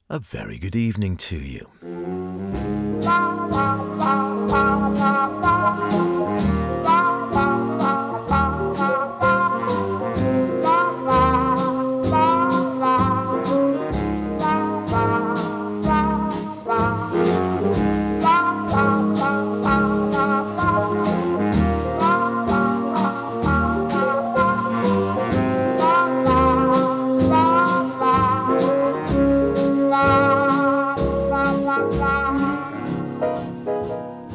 A very good evening to you.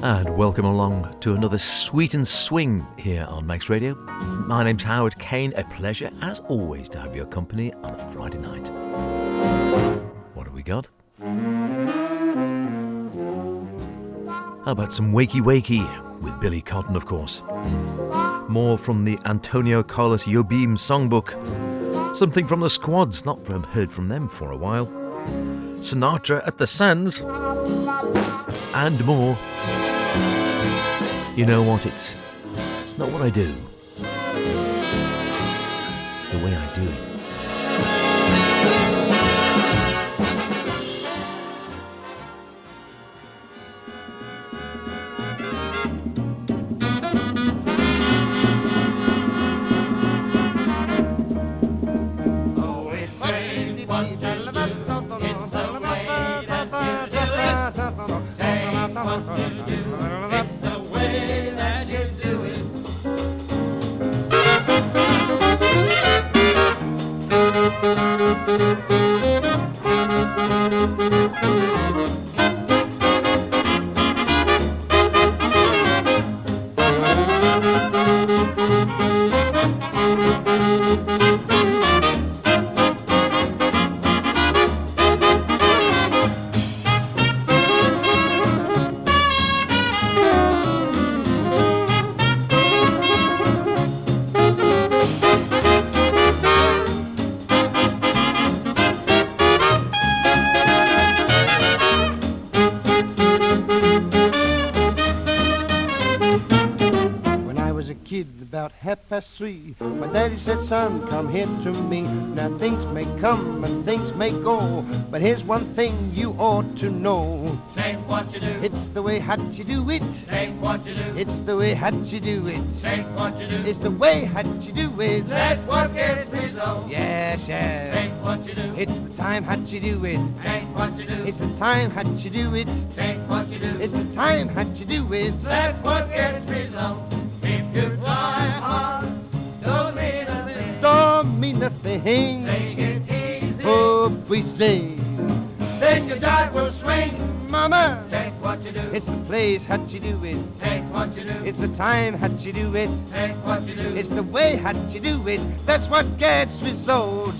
And welcome along to another Sweet and Swing here on Max Radio. My name's Howard Kane. A pleasure, as always, to have your company on a Friday night. What have we got? How about some Wakey Wakey with Billy Cotton, of course. More from the Antonio Carlos Jobim songbook. Something from the Squads, not heard from them for a while. Sinatra at the Sands. And more. You know what, it's not what I do. It's the way I do it. My daddy said, son, come here to me. Now things may come and things may go, but here's one thing you ought to know. Say what you do. It's the way how you do it. Say what you do. It's the way how you do it. Say what you do. It's the way how you do it. That's what gets results. Yes, yes. Say what you do. It's the time how you do it. Say what you do. It's the time how you do it. Say what you do. It's the time how you do it. That's what gets results. If you try hard, don't mean a thing. Don't mean a thing. Take it easy. Oh, easy. Then your jive will swing. Mama. Take what you do. It's the place how you do it. Take what you do. It's the time how you do it. Take what you do. It's the way how you do it. That's what gets results.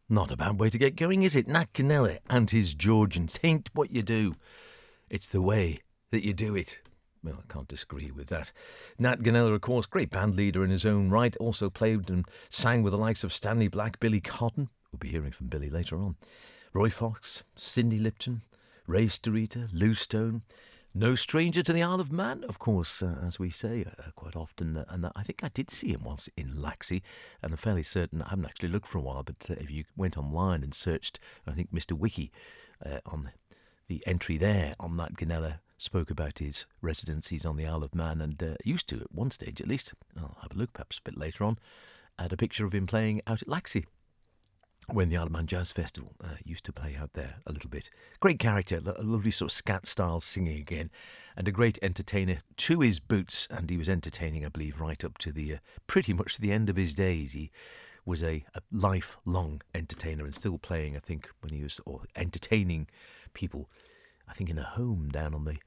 Not a bad way to get going, is it? Nat Canella and his Georgians. Ain't what you do. It's the way that you do it. Well, I can't disagree with that. Nat Canella, of course, great band leader in his own right, also played and sang with the likes of Stanley Black, Billy Cotton. We'll be hearing from Billy later on. Roy Fox, Cindy Lipton, Ray Starita, Lou Stone. No stranger to the Isle of Man, of course, as we say quite often. And I think I did see him once in Laxey, and I'm fairly certain, I haven't actually looked for a while, but if you went online and searched, I think Mr. Wiki on the entry there on Nat Canella spoke about his residencies on the Isle of Man and used to, at one stage at least, I'll have a look perhaps a bit later on, at a picture of him playing out at Laxey when the Isle of Man Jazz Festival used to play out there a little bit. Great character, a lovely sort of scat style singing again, and a great entertainer to his boots, and he was entertaining, I believe, right up to the pretty much the end of his days. He was a lifelong entertainer and still playing, I think, when he was entertaining people, I think in a home down on the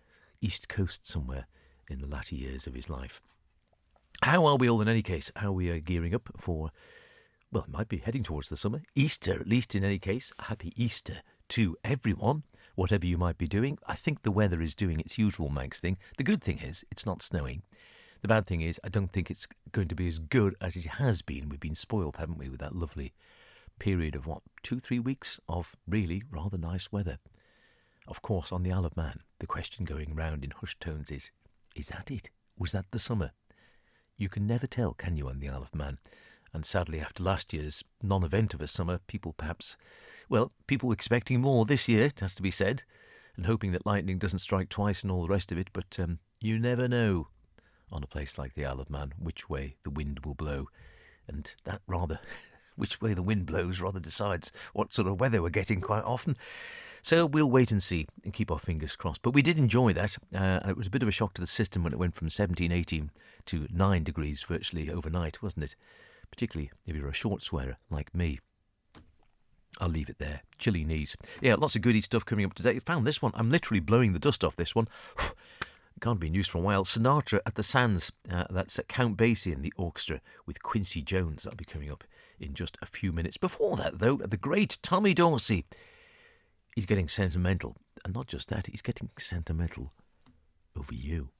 East Coast somewhere in the latter years of his life. How are we all in any case? How we are gearing up for, well, it might be heading towards the summer. Easter, at least in any case. Happy Easter to everyone, whatever you might be doing. I think the weather is doing its usual Manx thing. The good thing is it's not snowing. The bad thing is I don't think it's going to be as good as it has been. We've been spoiled, haven't we, with that lovely period of, 2-3 weeks of really rather nice weather. Of course, on the Isle of Man, the question going round in hushed tones is that it? Was that the summer? You can never tell, can you, on the Isle of Man? And sadly, after last year's non-event of a summer, people expecting more this year, it has to be said, and hoping that lightning doesn't strike twice and all the rest of it, but you never know on a place like the Isle of Man which way the wind will blow, and that rather, which way the wind blows rather decides what sort of weather we're getting quite often. So we'll wait and see and keep our fingers crossed. But we did enjoy that. It was a bit of a shock to the system when it went from 17, 18 to 9 degrees virtually overnight, wasn't it? Particularly if you're a short swearer like me. I'll leave it there. Chilly knees. Yeah, lots of goody stuff coming up today. I found this one. I'm literally blowing the dust off this one. Can't be in use for a while. Sinatra at the Sands. That's at Count Basie in the orchestra with Quincy Jones. That'll be coming up in just a few minutes. Before that, though, the great Tommy Dorsey. He's getting sentimental. And not just that, he's getting sentimental over you.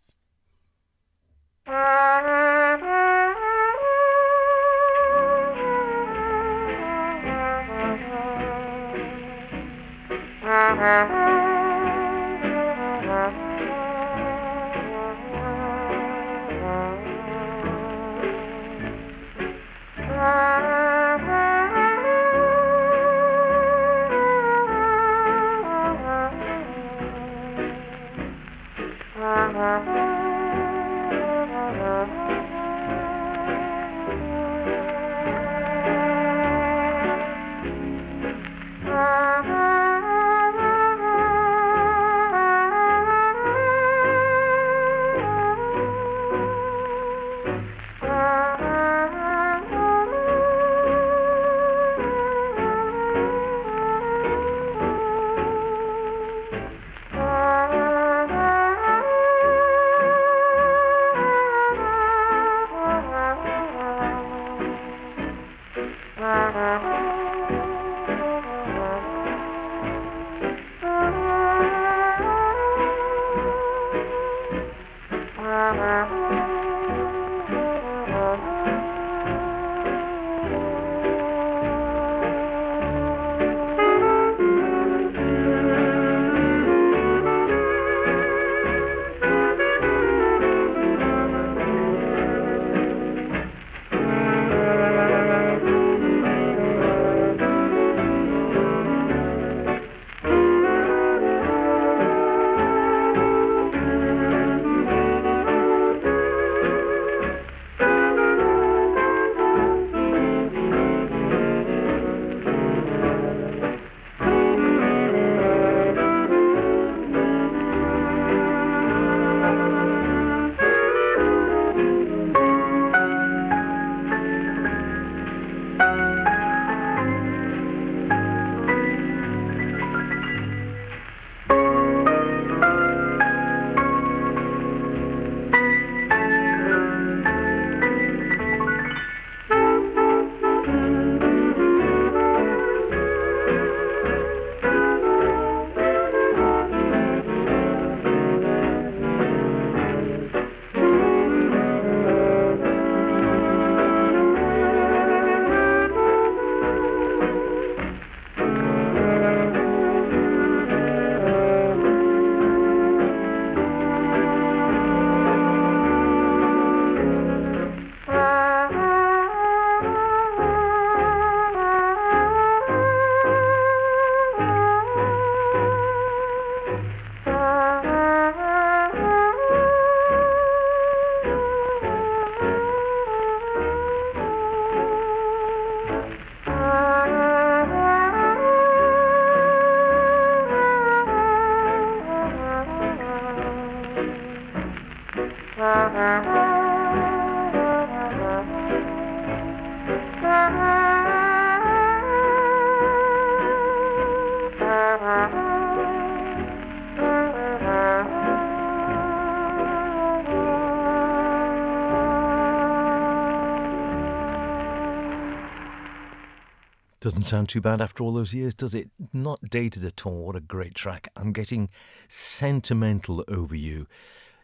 Doesn't sound too bad after all those years, does it? Not dated at all. What a great track. I'm getting sentimental over you.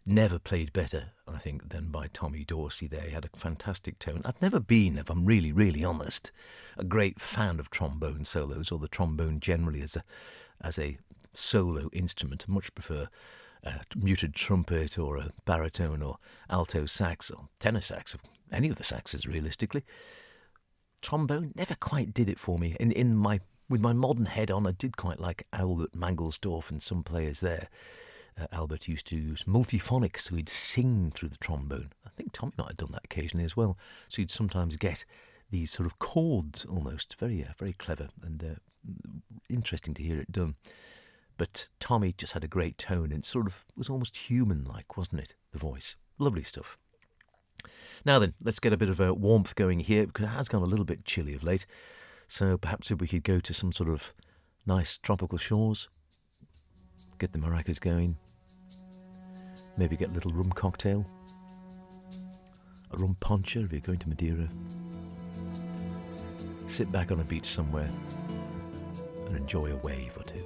Never played better, I think, than by Tommy Dorsey there. He had a fantastic tone. I've never been, if I'm really, really honest, a great fan of trombone solos or the trombone generally as a solo instrument. I much prefer a muted trumpet or a baritone or alto sax or tenor sax, or any of the saxes realistically. Trombone never quite did it for me. With my modern head on, I did quite like Albert Mangelsdorff and some players there. Albert used to use multiphonics, so he'd sing through the trombone. I think Tommy might have done that occasionally as well. So you'd sometimes get these sort of chords almost. Very, very clever and interesting to hear it done. But Tommy just had a great tone and sort of was almost human-like, wasn't it? The voice. Lovely stuff. Now then, let's get a bit of a warmth going here, because it has gone a little bit chilly of late. So perhaps if we could go to some sort of nice tropical shores, get the maracas going, maybe get a little rum cocktail, a rum poncha if you're going to Madeira. Sit back on a beach somewhere and enjoy a wave or two.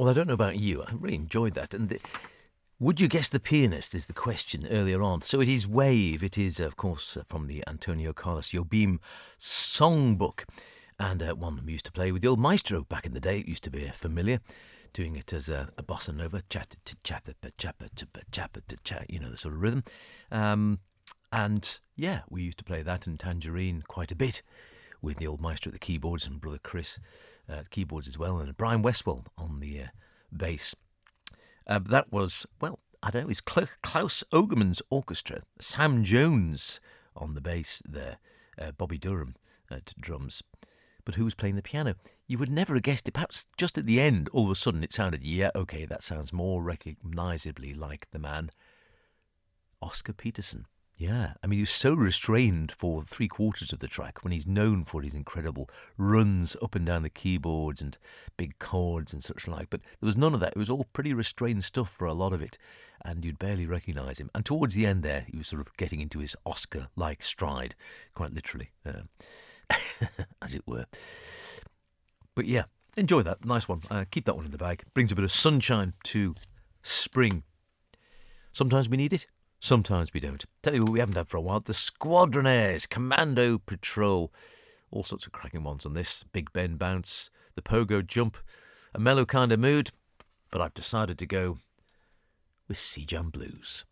Well, I don't know about you. I really enjoyed that. And would you guess the pianist is the question earlier on. So it is Wave. It is, of course, from the Antonio Carlos Jobim songbook. And one we used to play with the old maestro back in the day. It used to be familiar, doing it as a bossa nova, you know, the sort of rhythm. And yeah, we used to play that and Tangerine quite a bit with the old maestro at the keyboards and brother Chris at keyboards as well, and Brian Westwell on the bass. That was, well, I don't know, it's Klaus Ogerman's orchestra, Sam Jones on the bass there, Bobby Durham at drums. But who was playing the piano? You would never have guessed it. Perhaps just at the end, all of a sudden it sounded, yeah, okay, that sounds more recognisably like the man, Oscar Peterson. Yeah, I mean, he was so restrained for 3/4 of the track when he's known for his incredible runs up and down the keyboards and big chords and such like. But there was none of that. It was all pretty restrained stuff for a lot of it, and you'd barely recognise him. And towards the end there, he was sort of getting into his Oscar-like stride, quite literally, as it were. But yeah, enjoy that. Nice one. Keep that one in the bag. Brings a bit of sunshine to spring. Sometimes we need it. Sometimes we don't. Tell you what we haven't had for a while. The Squadronaires, Commando Patrol. All sorts of cracking ones on this. Big Ben Bounce, the Pogo Jump. A mellow kind of mood. But I've decided to go with Sea Jam Blues.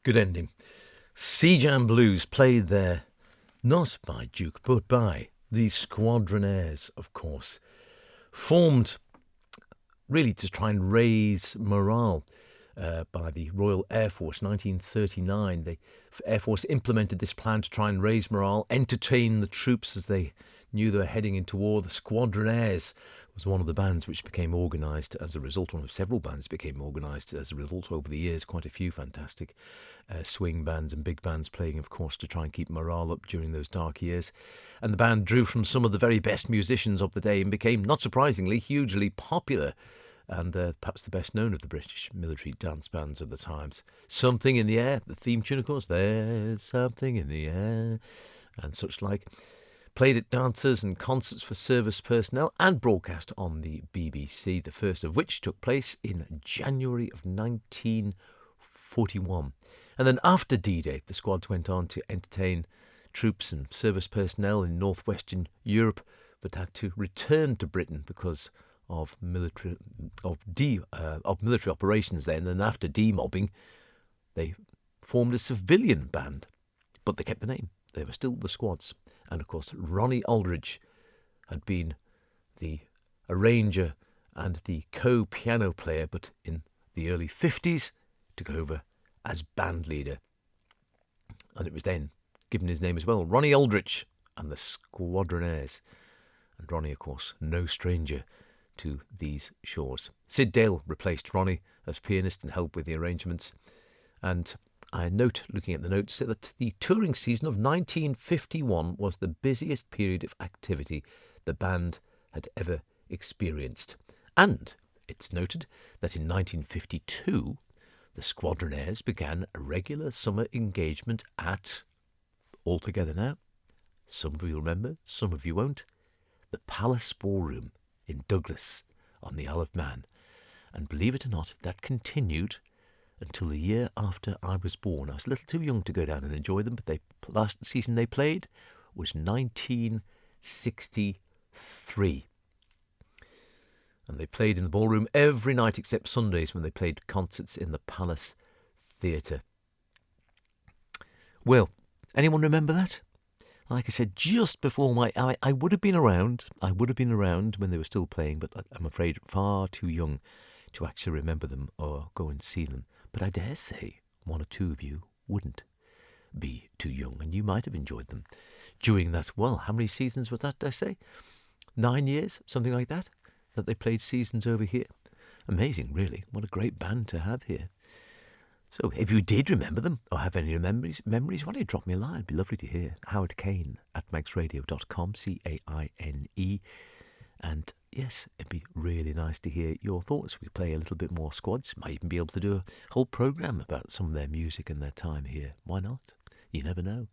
Good ending. Sea Jam Blues played there, not by Duke, but by the Squadronaires, of course. Formed really to try and raise morale by the Royal Air Force, 1939. The Air Force implemented this plan to try and raise morale, entertain the troops as they knew they were heading into war. The Squadronaires was one of the bands which became organised as a result. One of several bands became organised as a result over the years. Quite a few fantastic swing bands and big bands playing, of course, to try and keep morale up during those dark years. And the band drew from some of the very best musicians of the day and became, not surprisingly, hugely popular, and perhaps the best known of the British military dance bands of the times. Something in the Air, the theme tune, of course, There's Something in the Air, and such like. Played at dances and concerts for service personnel and broadcast on the BBC, the first of which took place in January of 1941. And then after D-Day, the Squads went on to entertain troops and service personnel in northwestern Europe, but had to return to Britain because of military operations there. And then after demobbing, they formed a civilian band, but they kept the name. They were still the Squads. And of course, Ronnie Aldridge had been the arranger and the co-piano player, but in the early 50s took over as band leader. And it was then given his name as well, Ronnie Aldridge and the Squadronaires. And Ronnie, of course, no stranger to these shores. Sid Dale replaced Ronnie as pianist and helped with the arrangements. And I note, looking at the notes, that the touring season of 1951 was the busiest period of activity the band had ever experienced. And it's noted that in 1952, the Squadronaires began a regular summer engagement at, all together now, some of you remember, some of you won't, the Palace Ballroom in Douglas on the Isle of Man. And believe it or not, that continued until the year after I was born. I was a little too young to go down and enjoy them, but the last season they played was 1963. And they played in the ballroom every night except Sundays, when they played concerts in the Palace Theatre. Well, anyone remember that? Like I said, just before I would have been around. I would have been around when they were still playing, but I'm afraid far too young to actually remember them or go and see them. But I dare say one or two of you wouldn't be too young, and you might have enjoyed them during that, well, how many seasons was that, did I say? 9 years, something like that they played seasons over here. Amazing, really. What a great band to have here. So if you did remember them or have any memories, why don't you drop me a line? It'd be lovely to hear. Howard Kane at maxradio.com, CAINE. And yes, it'd be really nice to hear your thoughts. We play a little bit more Squads. Might even be able to do a whole programme about some of their music and their time here. Why not? You never know.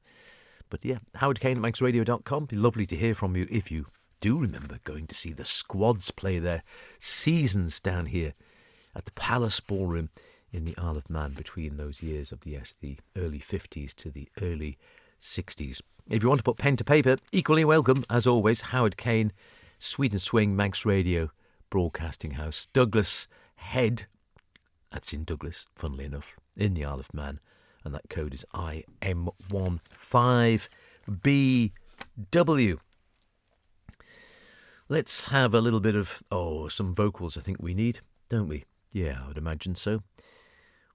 But yeah, Howard Kane at maxradio.com. It'd be lovely to hear from you if you do remember going to see the Squads play their seasons down here at the Palace Ballroom in the Isle of Man between those years of the early 50s to the early 60s. If you want to put pen to paper, equally welcome, as always, Howard Kane, Sweden Swing, Manx Radio, Broadcasting House, Douglas Head. That's in Douglas, funnily enough, in the Isle of Man. And that code is IM15BW. Let's have a little bit of, some vocals I think we need, don't we? Yeah, I would imagine so.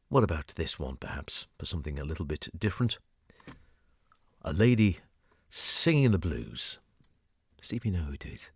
What about this one, perhaps, for something a little bit different? A lady singing the blues. See if you know who it is.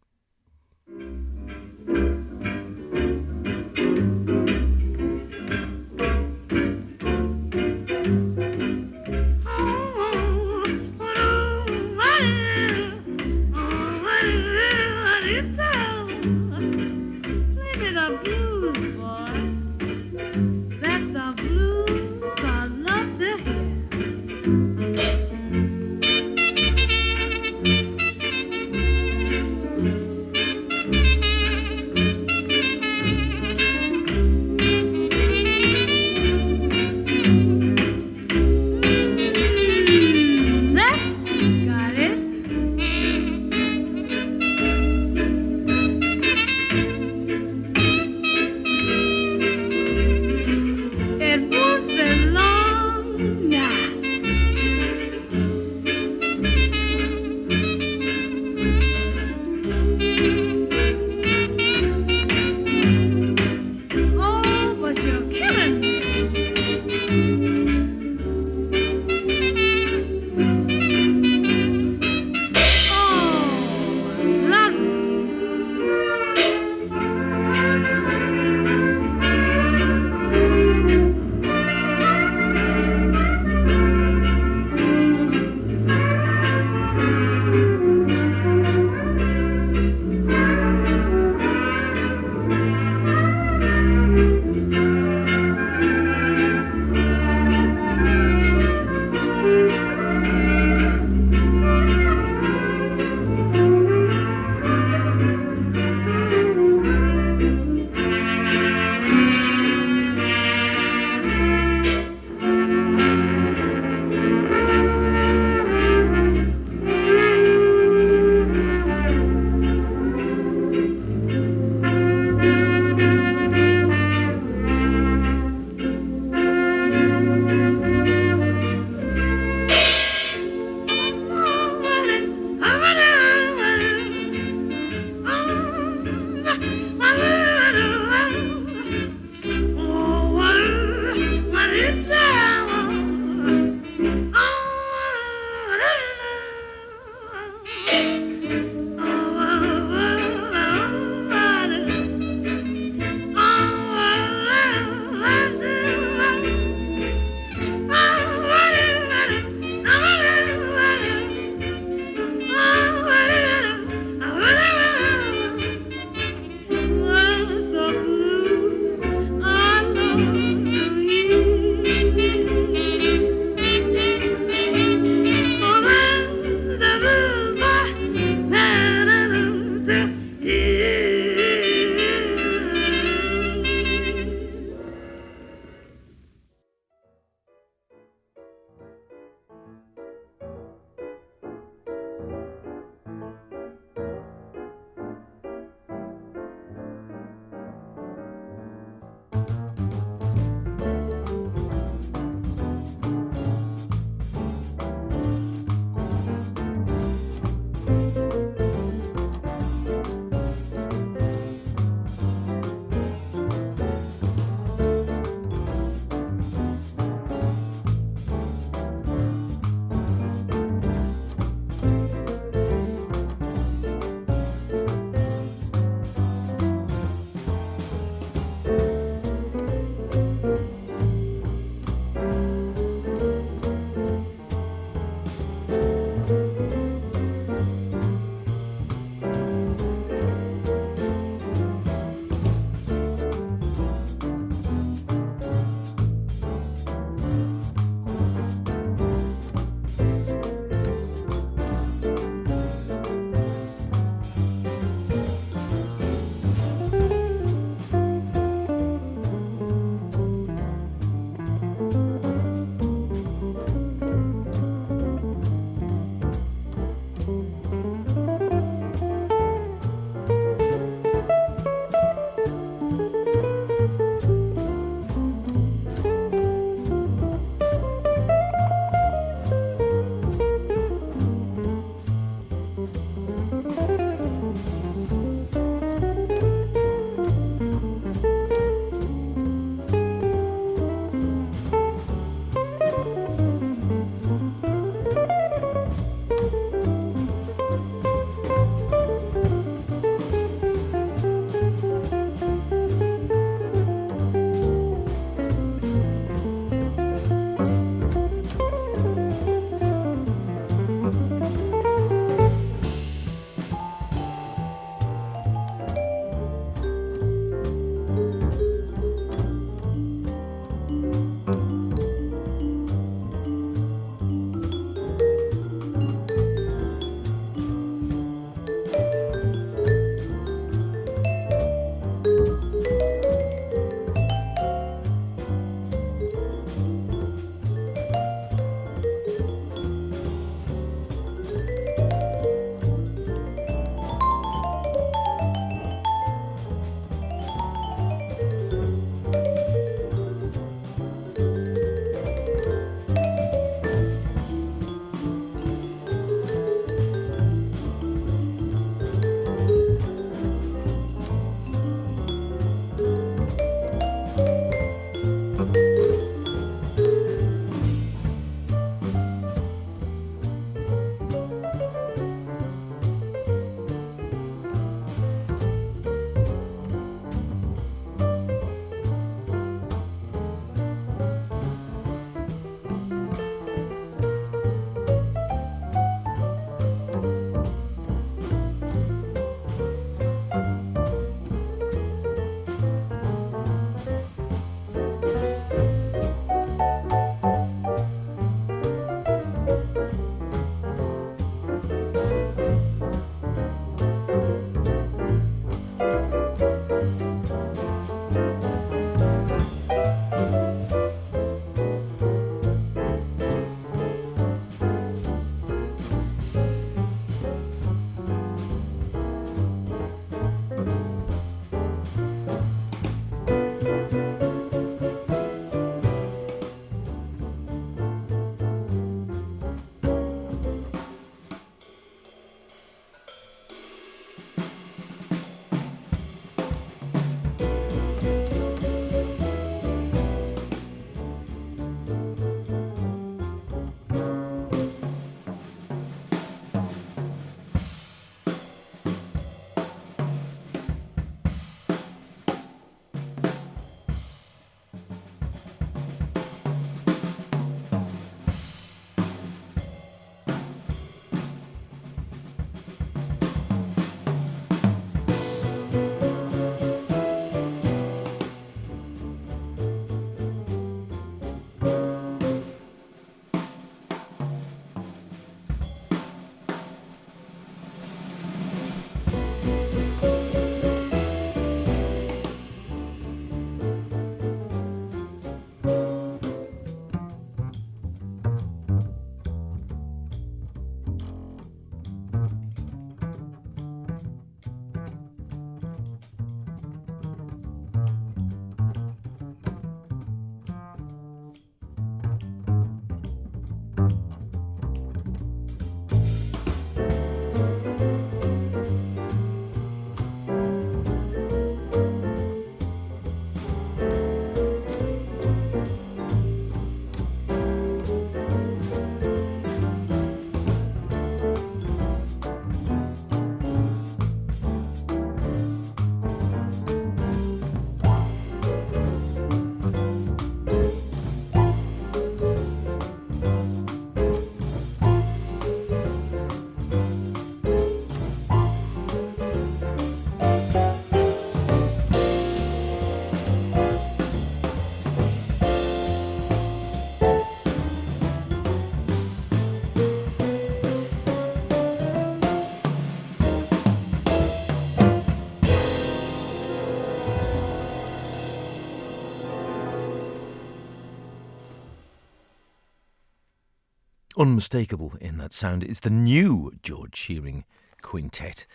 unmistakable in that sound. It's the new George Shearing Quintet.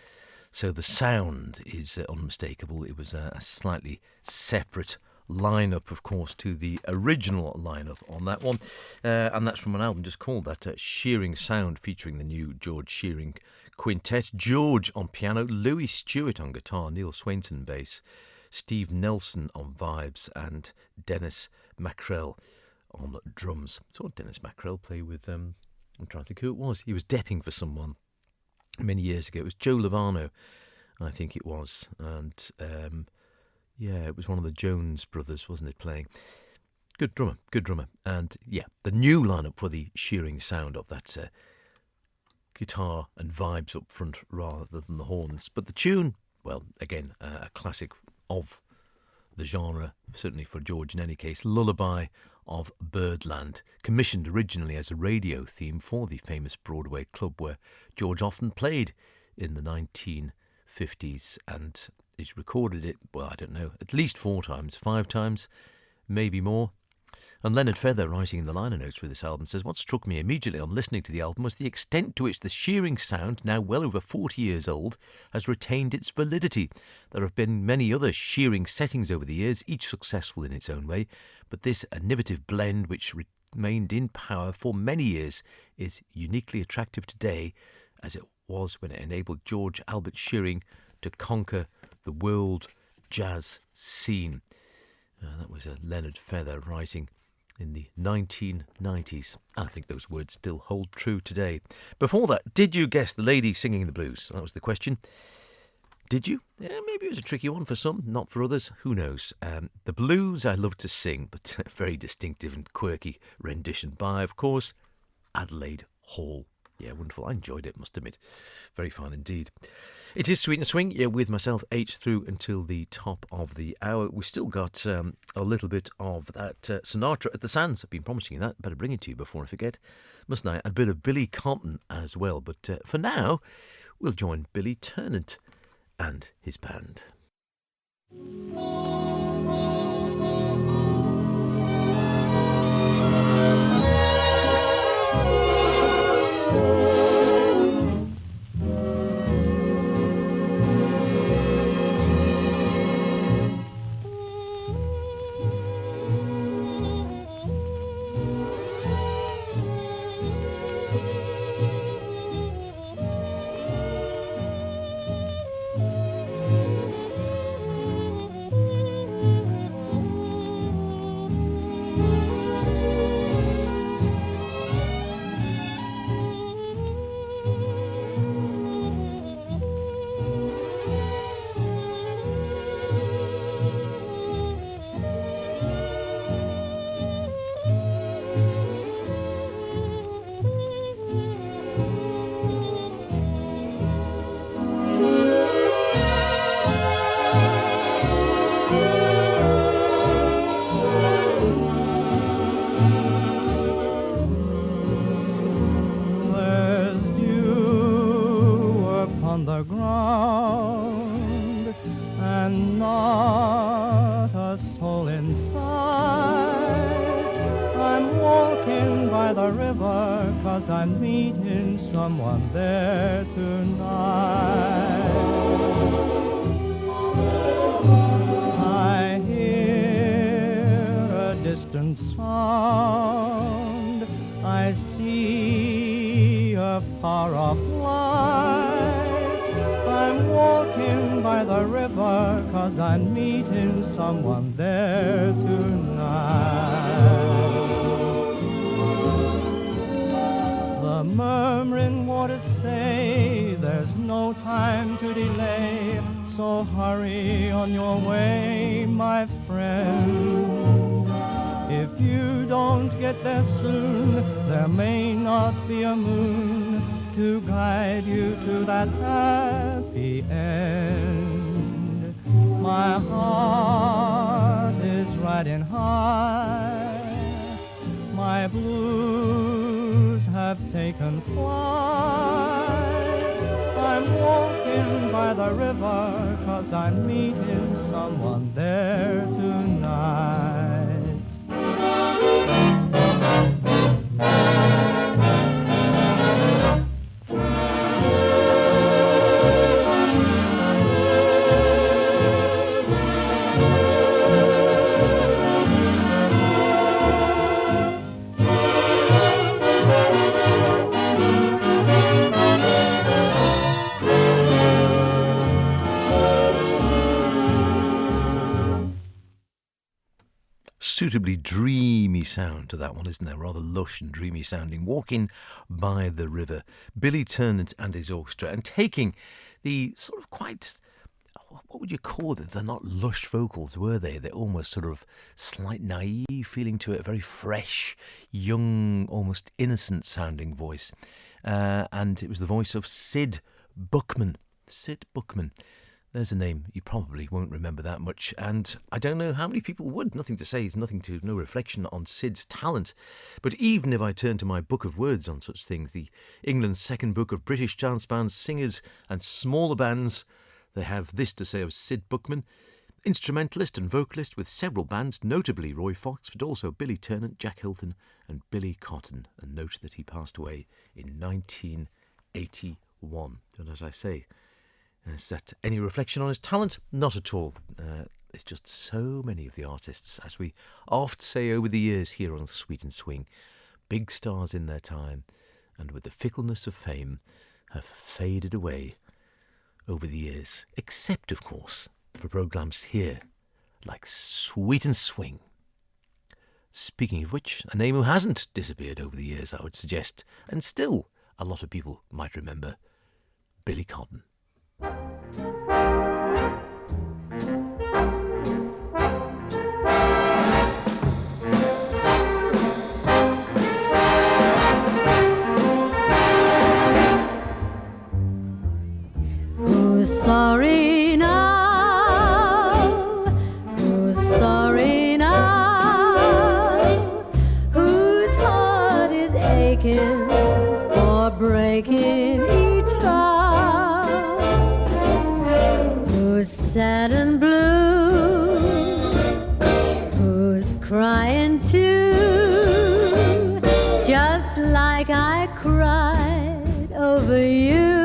So the sound is unmistakable. It was a slightly separate lineup, of course, to the original lineup on that one. And that's from an album just called that, Shearing Sound, featuring the new George Shearing Quintet. George on piano, Louis Stewart on guitar, Neil Swainson bass, Steve Nelson on vibes, and Dennis Mackrell on drums. I saw Dennis Mackrell play with, I'm trying to think who it was. He was depping for someone many years ago. It was Joe Lovano, I think it was. And yeah, it was one of the Jones brothers, wasn't it, playing? Good drummer. And yeah, the new lineup for the Shearing Sound of that guitar and vibes up front rather than the horns. But the tune, well, again, a classic of the genre, certainly for George in any case, Lullaby of Birdland, commissioned originally as a radio theme for the famous Broadway club where George often played in the 1950s, and he's recorded it, well, I don't know, at least 4 times, 5 times, maybe more. And Leonard Feather, writing in the liner notes for this album, says, what struck me immediately on listening to the album was the extent to which the Shearing sound, now well over 40 years old, has retained its validity. There have been many other Shearing settings over the years, each successful in its own way, but this innovative blend, which remained in power for many years, is uniquely attractive today, as it was when it enabled George Albert Shearing to conquer the world jazz scene. That was Leonard Feather writing in the 1990s. I think those words still hold true today. Before that, did you guess the lady singing the blues? That was the question. Did you? Yeah, maybe it was a tricky one for some, not for others. Who knows? The blues I love to sing, but a very distinctive and quirky rendition by, of course, Adelaide Hall. Yeah, wonderful. I enjoyed it, must admit. Very fine indeed. It is Sweet and Swing, yeah, with myself, H, through until the top of the hour. We've still got a little bit of that Sinatra at the Sands. I've been promising you that. Better bring it to you before I forget, mustn't I? A bit of Billy Compton as well. But for now, we'll join Billy Ternant and his band. suitably dreamy sound to that one, isn't there? Rather lush and dreamy sounding. Walking by the River. Billy Tennant and his orchestra, and taking the sort of quite, what would you call it? They're not lush vocals, were they? They're almost sort of slight naive feeling to it, a very fresh, young, almost innocent sounding voice. And it was the voice of Sid Buckman. Sid Buckman. There's a name you probably won't remember that much, and I don't know how many people would. Nothing to say, no reflection on Sid's talent. But even if I turn to my book of words on such things, the England's second book of British dance bands, singers and smaller bands, they have this to say of Sid Buckman: instrumentalist and vocalist with several bands, notably Roy Fox, but also Billy Tennant, Jack Hilton and Billy Cotton. And note that he passed away in 1981. And as I say, is that any reflection on his talent? Not at all. It's just so many of the artists, as we oft say over the years here on Sweet and Swing, big stars in their time, and with the fickleness of fame, have faded away over the years. Except, of course, for programmes here, like Sweet and Swing. Speaking of which, a name who hasn't disappeared over the years, I would suggest, and still a lot of people might remember, Billy Cotton. Who's sorry now? Who's sorry now? Whose heart is aching for breaking each vow? Who's sad and blue? Who's crying too? Just like I cried over you.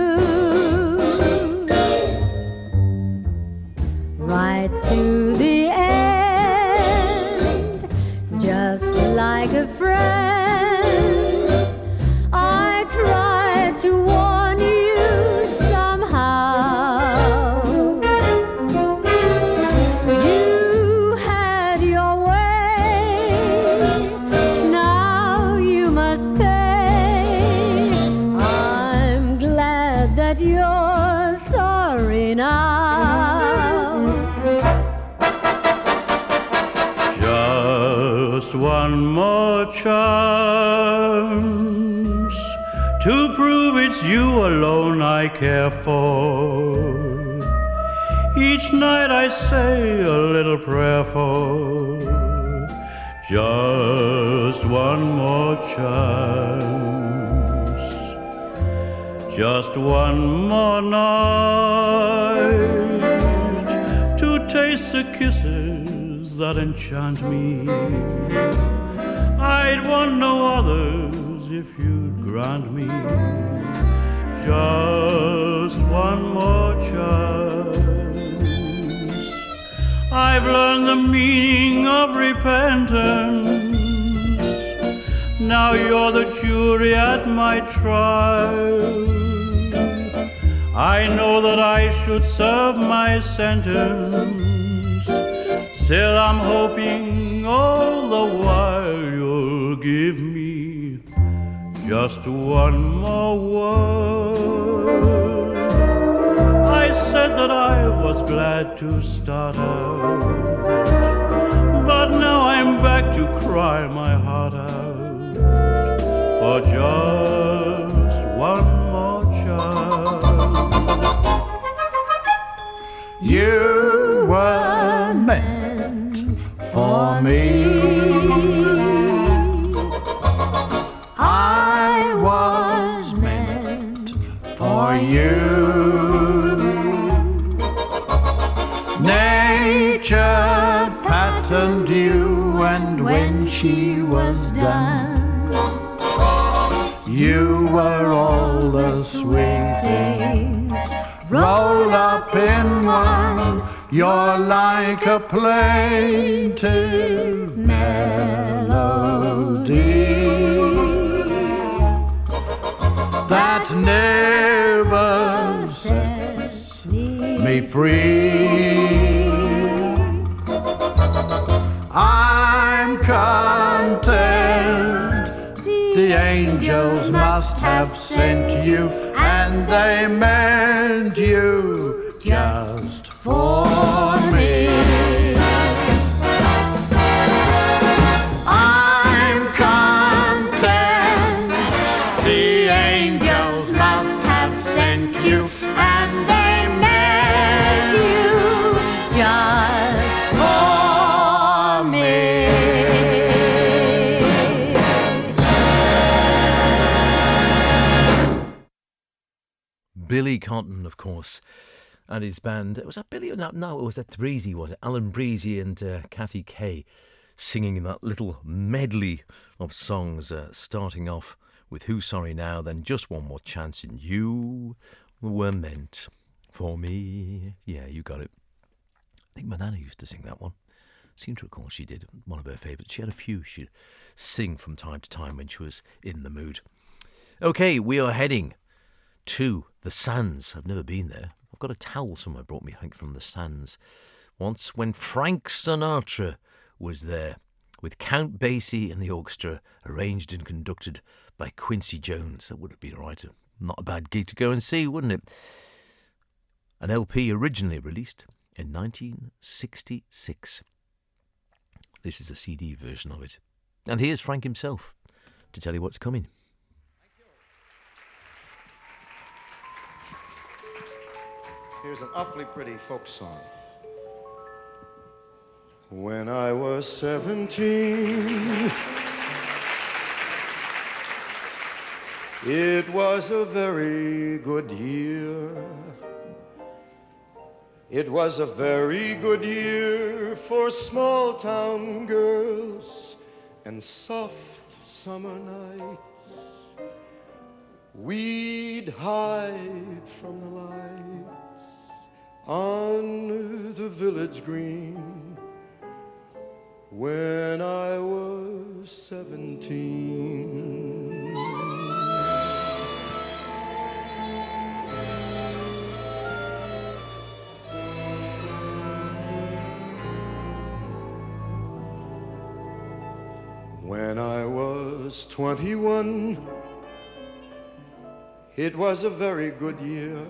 Right to the end, just like a friend, I tried to warn you somehow. You had your way, now you must pay. I'm glad that you're sorry now. Just one more chance to prove it's you alone I care for. Each night I say a little prayer for. Just one more chance. Just one more night to taste the kisses that enchant me. I'd want no others if you'd grant me just one more chance. I've learned the meaning of repentance. Now you're the jury at my trial. I know that I should serve my sentence. Still I'm hoping all the while you'll give me just one more word. I said that I was glad to start out, but now I'm back to cry my heart out for just one more chance. You were meant for me. I was meant for you. Nature patterned you, and when she was done, you were all the sweet things rolled up in one. You're like a plaintive melody that never sets me free. I'm content. The angels must have sent you, and they meant you just for me. I'm content. The angels must have sent you, and they meant you just for me. Billy Cotton, of course, and his band. Was that Billy? No, it was that Breezy, was it? Alan Breezy and Kathy Kay singing in that little medley of songs, starting off with Who's Sorry Now, then Just One More Chance, and You Were Meant for Me. Yeah, you got it. I think my nana used to sing that one. Seem to recall she did. One of her favourites. She had a few she'd sing from time to time when she was in the mood. Okay, we are heading to the Sands. I've never been there. I've got a towel somewhere brought me, I think, from the Sands once when Frank Sinatra was there with Count Basie and the orchestra, arranged and conducted by Quincy Jones. That would have been right. Not a bad gig to go and see, wouldn't it? An LP originally released in 1966. This is a CD version of it. And here's Frank himself to tell you what's coming. Here's an awfully pretty folk song. When I was 17, it was a very good year. It was a very good year for small town girls and soft summer nights. We'd hide from the lights on the village green when I was 17. When I was 21, it was a very good year.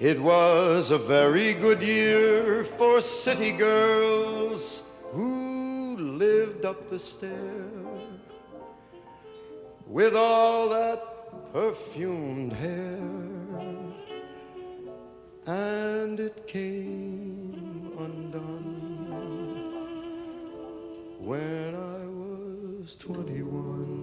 It was a very good year for city girls who lived up the stair with all that perfumed hair. And it came undone when I was 21.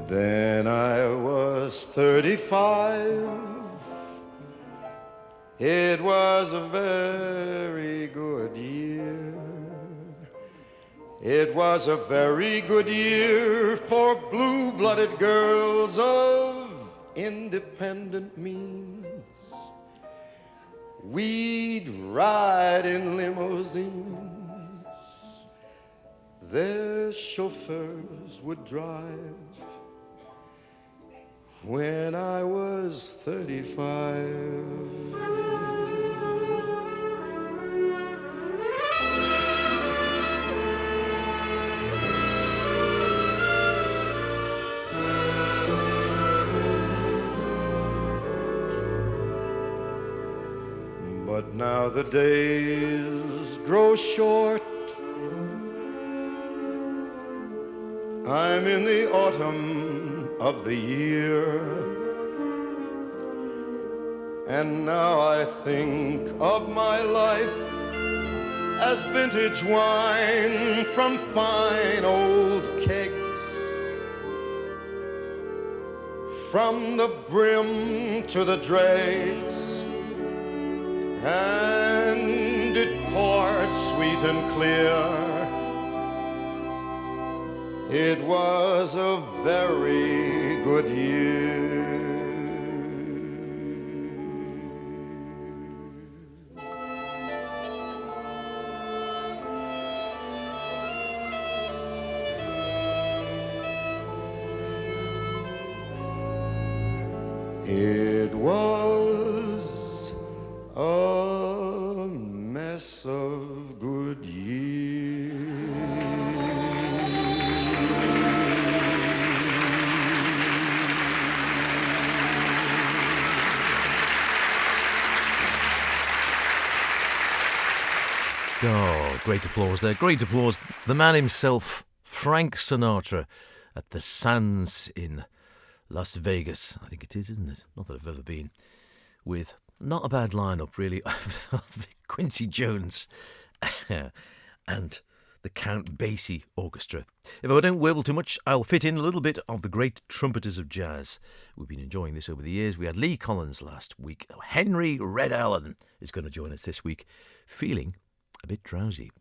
Then I was 35. It was a very good year. It was a very good year for blue-blooded girls of independent means. We'd ride in limousines. Their chauffeurs would drive. When I was 35. But now the days grow short. I'm in the autumn of the year, and now I think of my life as vintage wine from fine old kegs. From the brim to the dregs, and it poured sweet and clear. It was a very good year. It was a mess of good years. Oh, great applause there. Great applause. The man himself, Frank Sinatra, at the Sands in Las Vegas. I think it is, isn't it? Not that I've ever been. With not a bad lineup, really, of Quincy Jones and the Count Basie Orchestra. If I don't warble too much, I'll fit in a little bit of the great trumpeters of jazz. We've been enjoying this over the years. We had Lee Collins last week. Henry Red Allen is going to join us this week, feeling a bit drowsy.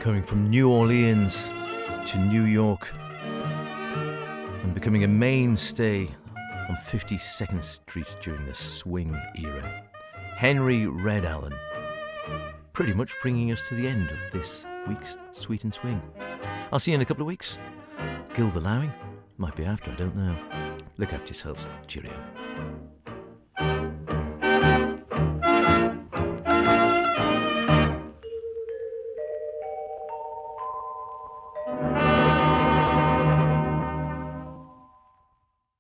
Coming from New Orleans to New York and becoming a mainstay on 52nd Street during the swing era. Henry Red Allen, pretty much bringing us to the end of this week's Sweet and Swing. I'll see you in a couple of weeks. Gil the Lowing might be after, I don't know. Look after yourselves. Cheerio.